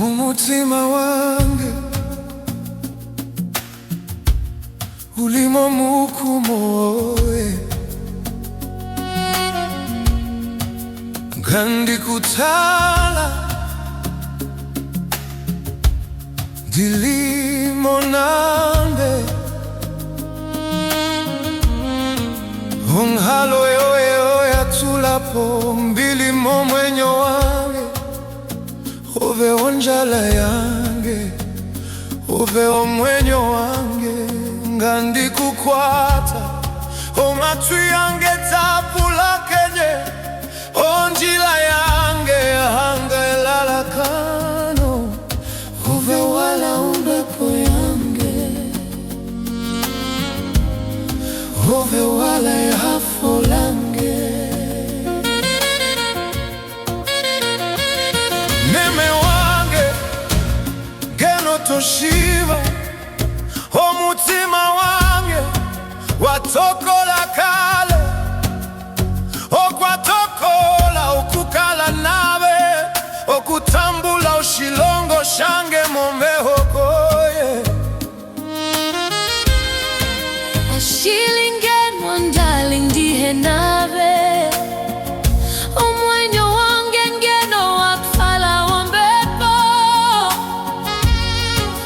Umutima wange ulimo mukumoye ngandi kutala dilimo nande unghalo yoyo yatulapo mbilimo mwenyo wange ove onjala yange ove omwenyo wange ngandi kukwata omatwi yange tapula kenye onjila yange hanga elalakano ove wala umbepo yange ove wala ehafo lange meme wange geno toshiba omutima wange watokola kale okwatokola okukala nabe okutambula oshilongo shange momehokoye ashilingen wandali ndihe nabe omwenyo wange ngeno wakfala wambepo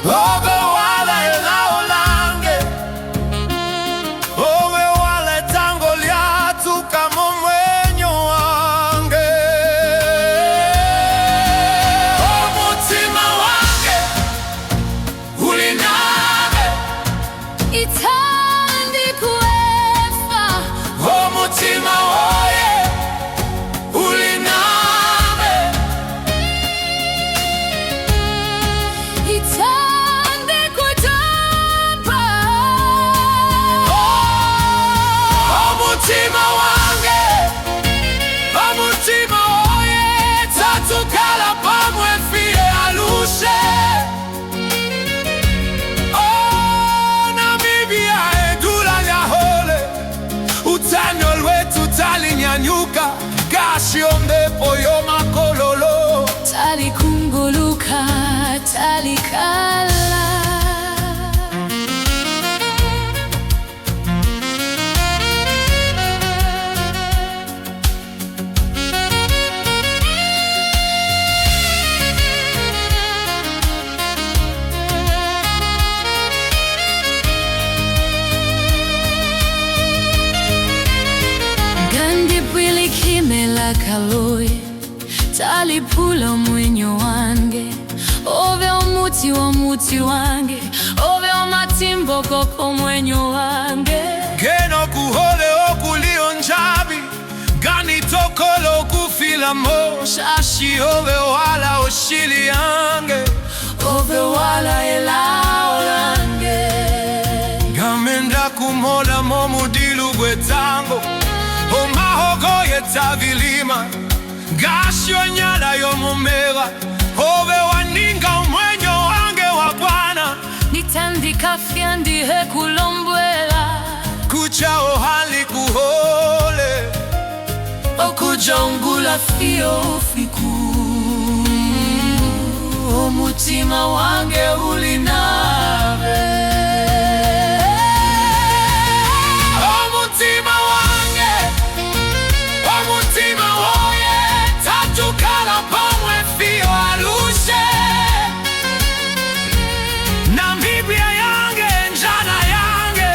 ove wala elao lange ove wala tango lyatuka momwenyo wange omutima wange ulinabe itandi kuefa omutima woye ulinabe itandi kutampa omutima wange omutima woye tatukala pamwe fie alushe Namibia edula lyahole utanyo lwetu talinyanyuka gashi ombepo yo makololo talikunguluka talikala ngandi bwili kimela kaloye talipula mwenyo wange ove omuti wange ove omatimbo koko mwenyo wange geno kuhole okulio njabi gani tokolo kufila mo shashi ove wala oshili yange ove wala elao lange ngamenda kumola momudilu gwetango omahogo yetavilima gashi onyala yomumera ove waninga omwenyo wange wabwana nitandika fya ndihe kulombwela kucha ohali kuhole okujongula fio fiku omutima wange ulinabe omutima wange omutima woye tatukala pamwe fio alushe Namibia yange njana yange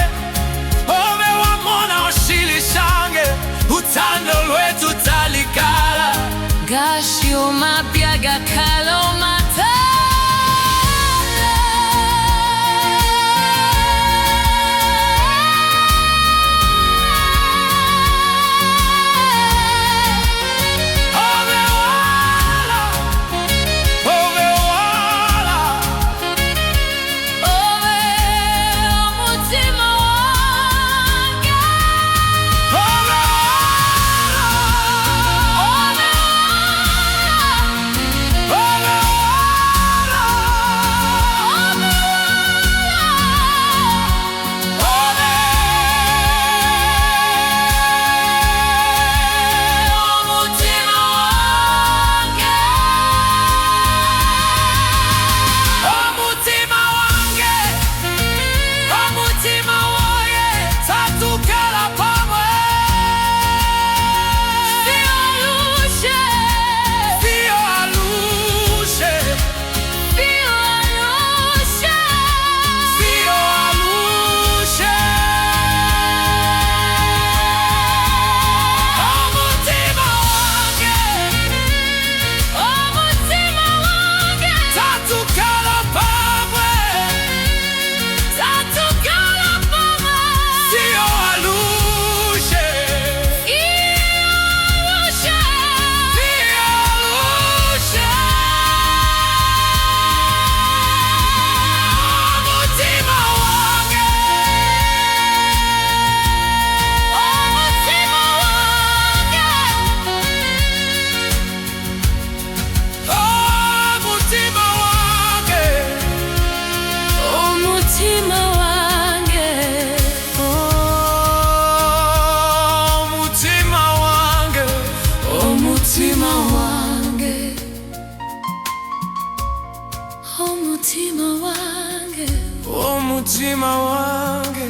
umutima wange,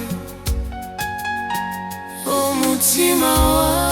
umutima wange.